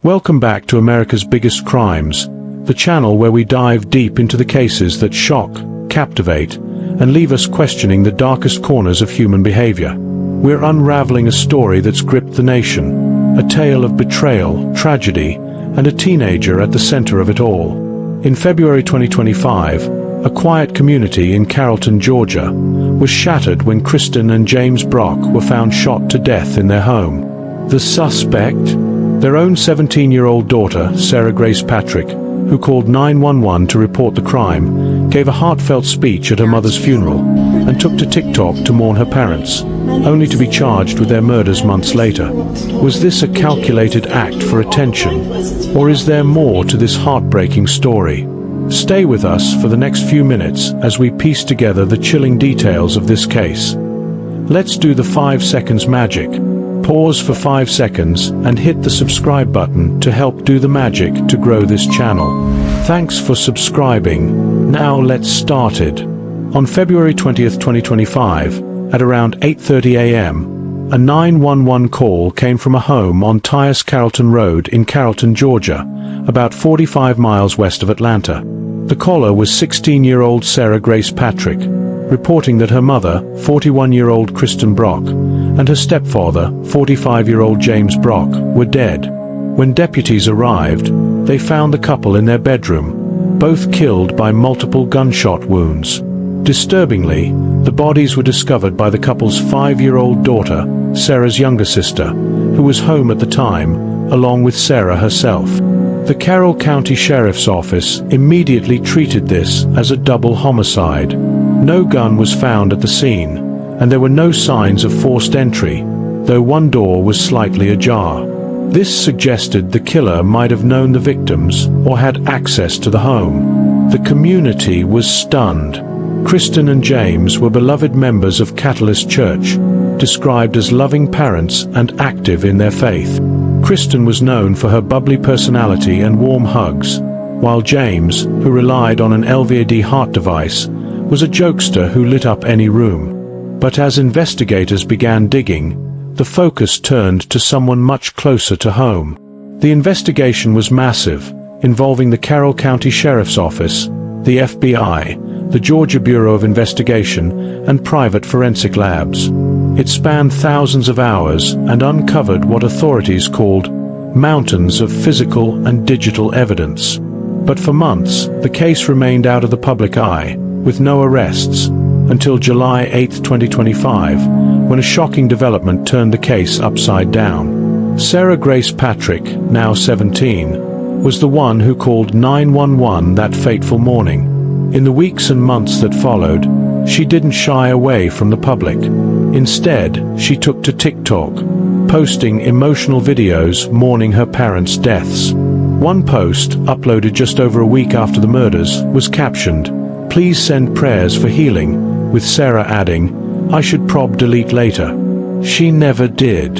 Welcome back to America's Biggest Crimes, the channel where we dive deep into the cases that shock, captivate, and leave us questioning the darkest corners of human behavior. We're unraveling a story that's gripped the nation, a tale of betrayal, tragedy, and a teenager at the center of it all. In February 2025, a quiet community in Carrollton, Georgia, was shattered when Kristen and James Brock were found shot to death in their home. The suspect? Their own 17-year-old daughter, Sarah Grace Patrick, who called 911 to report the crime, gave a heartfelt speech at her mother's funeral and took to TikTok to mourn her parents, only to be charged with their murders months later. Was this a calculated act for attention, or is there more to this heartbreaking story? Stay with us for the next few minutes as we piece together the chilling details of this case. Let's do the 5 seconds magic. Pause for 5 seconds and hit the subscribe button to help do the magic to grow this channel. Thanks for subscribing. Now let's start it. On February 20th, 2025, at around 8:30 a.m., a 911 call came from a home on Tyus Carrollton Road in Carrollton, Georgia, about 45 miles west of Atlanta. The caller was 16-year-old Sarah Grace Patrick, reporting that her mother, 41-year-old Kristen Brock, and her stepfather, 45-year-old James Brock, were dead. When deputies arrived, they found the couple in their bedroom, both killed by multiple gunshot wounds. Disturbingly, the bodies were discovered by the couple's 5-year-old daughter, Sarah's younger sister, who was home at the time, along with Sarah herself. The Carroll County Sheriff's Office immediately treated this as a double homicide. No gun was found at the scene, and there were no signs of forced entry, though one door was slightly ajar. This suggested the killer might have known the victims or had access to the home. The community was stunned. Kristen and James were beloved members of Catalyst Church, described as loving parents and active in their faith. Kristen was known for her bubbly personality and warm hugs, while James, who relied on an LVAD heart device, was a jokester who lit up any room. But as investigators began digging, the focus turned to someone much closer to home. The investigation was massive, involving the Carroll County Sheriff's Office, the FBI, the Georgia Bureau of Investigation, and private forensic labs. It spanned thousands of hours and uncovered what authorities called mountains of physical and digital evidence. But for months, the case remained out of the public eye, with no arrests, until July 8, 2025, when a shocking development turned the case upside down. Sarah Grace Patrick, now 17, was the one who called 911 that fateful morning. In the weeks and months that followed, she didn't shy away from the public. Instead, she took to TikTok, posting emotional videos mourning her parents' deaths. One post, uploaded just over a week after the murders, was captioned, "Please send prayers for healing," with Sarah adding, "I should delete later." She never did.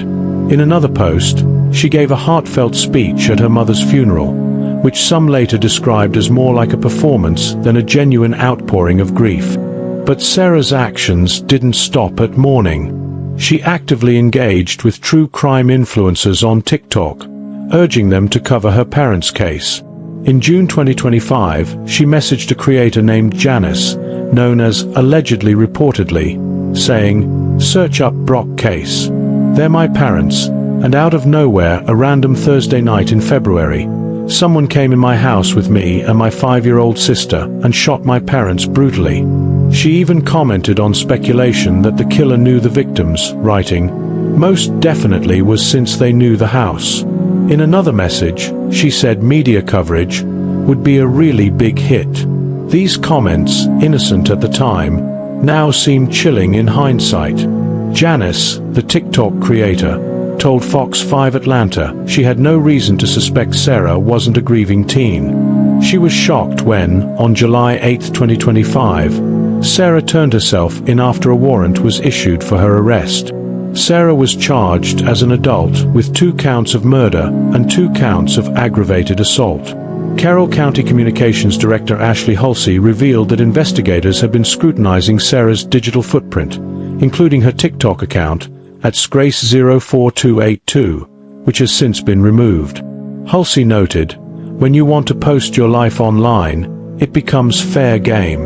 In another post, she gave a heartfelt speech at her mother's funeral, which some later described as more like a performance than a genuine outpouring of grief. But Sarah's actions didn't stop at mourning. She actively engaged with true crime influencers on TikTok, urging them to cover her parents' case. In June 2025, she messaged a creator named Janice, known as Allegedly Reportedly, saying, "Search up Brock case. They're my parents," and out of nowhere, a random Thursday night in February, someone came in my house with me and my 5-year-old sister and shot my parents brutally. She even commented on speculation that the killer knew the victims, writing, "Most definitely was since they knew the house." In another message, she said media coverage would be a really big hit. These comments, innocent at the time, now seem chilling in hindsight. Janice, the TikTok creator, told Fox 5 Atlanta she had no reason to suspect Sarah wasn't a grieving teen. She was shocked when, on July 8, 2025, Sarah turned herself in after a warrant was issued for her arrest. Sarah was charged as an adult with 2 counts of murder and 2 counts of aggravated assault. Carroll County Communications Director Ashley Hulsey revealed that investigators had been scrutinizing Sarah's digital footprint, including her TikTok account, at Grace04282, which has since been removed. Halsey noted, "When you want to post your life online, it becomes fair game."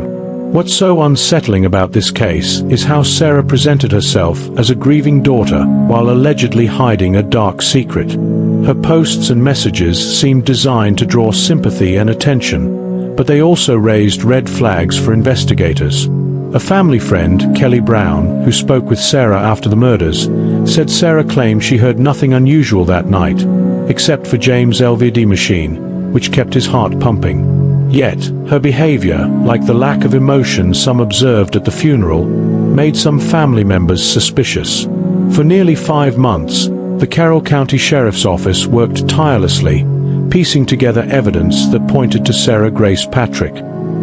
What's so unsettling about this case is how Sarah presented herself as a grieving daughter while allegedly hiding a dark secret. Her posts and messages seemed designed to draw sympathy and attention, but they also raised red flags for investigators. A family friend, Kelly Brown, who spoke with Sarah after the murders, said Sarah claimed she heard nothing unusual that night, except for James' LVD machine, which kept his heart pumping. Yet, her behavior, like the lack of emotion some observed at the funeral, made some family members suspicious. For nearly 5 months, the Carroll County Sheriff's Office worked tirelessly, piecing together evidence that pointed to Sarah Grace Patrick.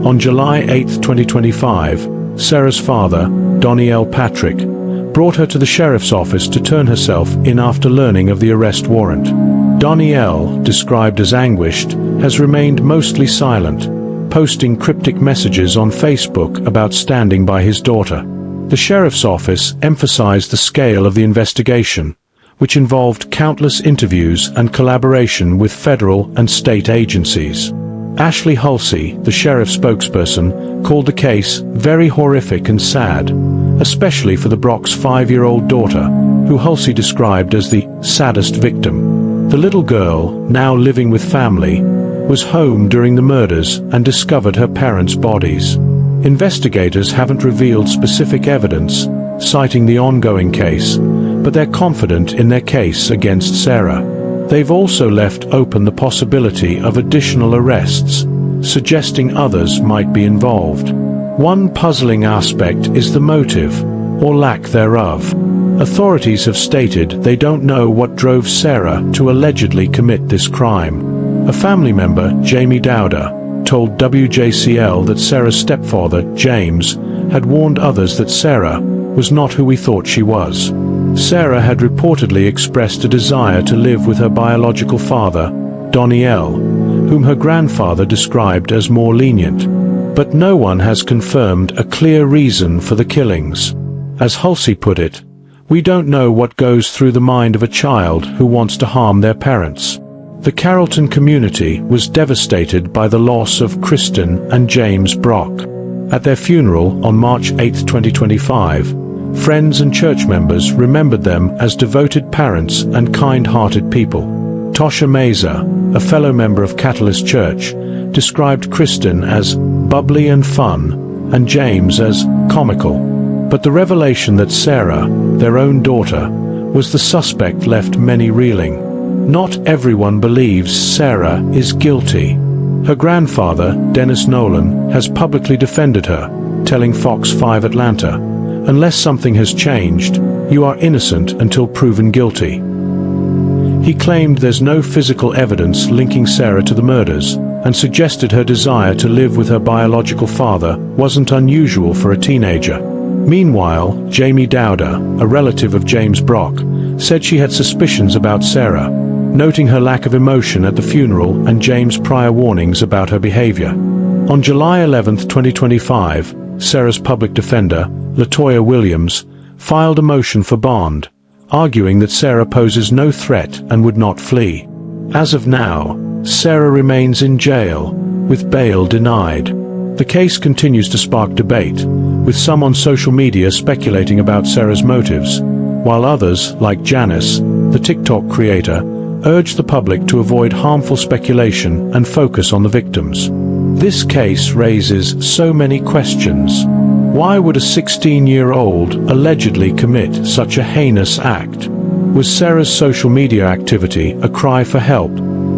On July 8, 2025, Sarah's father, Donnie L. Patrick, brought her to the sheriff's office to turn herself in after learning of the arrest warrant. Donnie L., described as anguished, has remained mostly silent, posting cryptic messages on Facebook about standing by his daughter. The sheriff's office emphasized the scale of the investigation, which involved countless interviews and collaboration with federal and state agencies. Ashley Halsey, the sheriff's spokesperson, called the case very horrific and sad, especially for the Brock's 5-year-old daughter, who Halsey described as the saddest victim. The little girl, now living with family, was home during the murders and discovered her parents' bodies. Investigators haven't revealed specific evidence, citing the ongoing case, but they're confident in their case against Sarah. They've also left open the possibility of additional arrests, suggesting others might be involved. One puzzling aspect is the motive, or lack thereof. Authorities have stated they don't know what drove Sarah to allegedly commit this crime. A family member, Jamie Dowder, told WJCL that Sarah's stepfather, James, had warned others that Sarah was not who we thought she was. Sarah had reportedly expressed a desire to live with her biological father, Donnie L., whom her grandfather described as more lenient. But no one has confirmed a clear reason for the killings. As Halsey put it, "We don't know what goes through the mind of a child who wants to harm their parents." The Carrollton community was devastated by the loss of Kristen and James Brock. At their funeral on March 8, 2025, friends and church members remembered them as devoted parents and kind-hearted people. Tosha Meza, a fellow member of Catalyst Church, described Kristen as bubbly and fun, and James as comical. But the revelation that Sarah, their own daughter, was the suspect left many reeling. Not everyone believes Sarah is guilty. Her grandfather, Dennis Nolan, has publicly defended her, telling Fox 5 Atlanta, "Unless something has changed, you are innocent until proven guilty." He claimed there's no physical evidence linking Sarah to the murders, and suggested her desire to live with her biological father wasn't unusual for a teenager. Meanwhile, Jamie Dowder, a relative of James Brock, said she had suspicions about Sarah, noting her lack of emotion at the funeral and James' prior warnings about her behavior. On July 11, 2025, Sarah's public defender, Latoya Williams, filed a motion for bond, arguing that Sarah poses no threat and would not flee. As of now, Sarah remains in jail, with bail denied. The case continues to spark debate, with some on social media speculating about Sarah's motives, while others, like Janice, the TikTok creator, urge the public to avoid harmful speculation and focus on the victims. This case raises so many questions. Why would a 16-year-old allegedly commit such a heinous act? Was Sarah's social media activity a cry for help,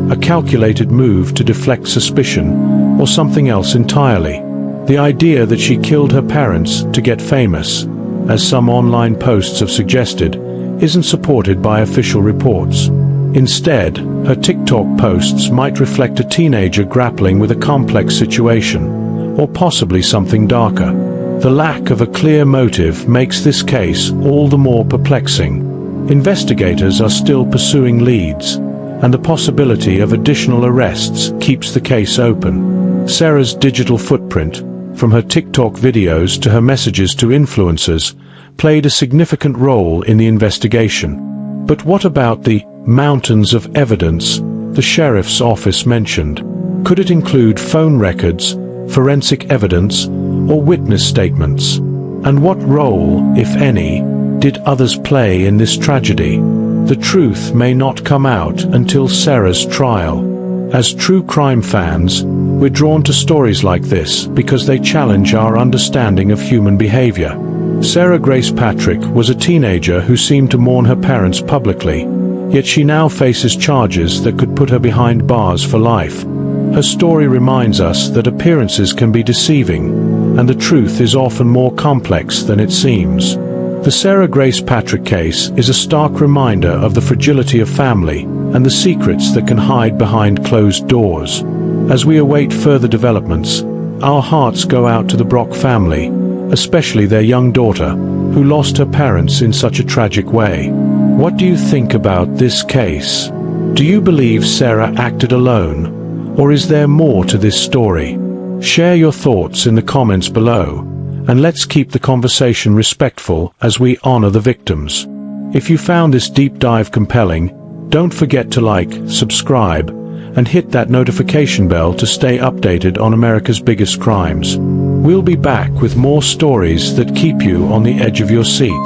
a calculated move to deflect suspicion, or something else entirely? The idea that she killed her parents to get famous, as some online posts have suggested, isn't supported by official reports. Instead, her TikTok posts might reflect a teenager grappling with a complex situation, or possibly something darker. The lack of a clear motive makes this case all the more perplexing. Investigators are still pursuing leads, and the possibility of additional arrests keeps the case open. Sarah's digital footprint, from her TikTok videos to her messages to influencers, played a significant role in the investigation. But what about the mountains of evidence the sheriff's office mentioned? Could it include phone records, forensic evidence, or witness statements? And what role, if any, did others play in this tragedy? The truth may not come out until Sarah's trial. As true crime fans, we're drawn to stories like this because they challenge our understanding of human behavior. Sarah Grace Patrick was a teenager who seemed to mourn her parents publicly, yet she now faces charges that could put her behind bars for life. Her story reminds us that appearances can be deceiving, and the truth is often more complex than it seems. The Sarah Grace Patrick case is a stark reminder of the fragility of family and the secrets that can hide behind closed doors. As we await further developments, our hearts go out to the Brock family, especially their young daughter, who lost her parents in such a tragic way. What do you think about this case? Do you believe Sarah acted alone, or is there more to this story? Share your thoughts in the comments below, and let's keep the conversation respectful as we honor the victims. If you found this deep dive compelling, don't forget to like, subscribe, and hit that notification bell to stay updated on America's biggest crimes. We'll be back with more stories that keep you on the edge of your seat.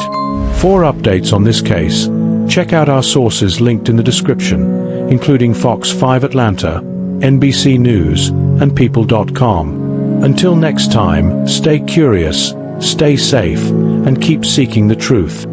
For updates on this case, check out our sources linked in the description, including Fox 5 Atlanta, NBC News, and People.com. Until next time, stay curious, stay safe, and keep seeking the truth.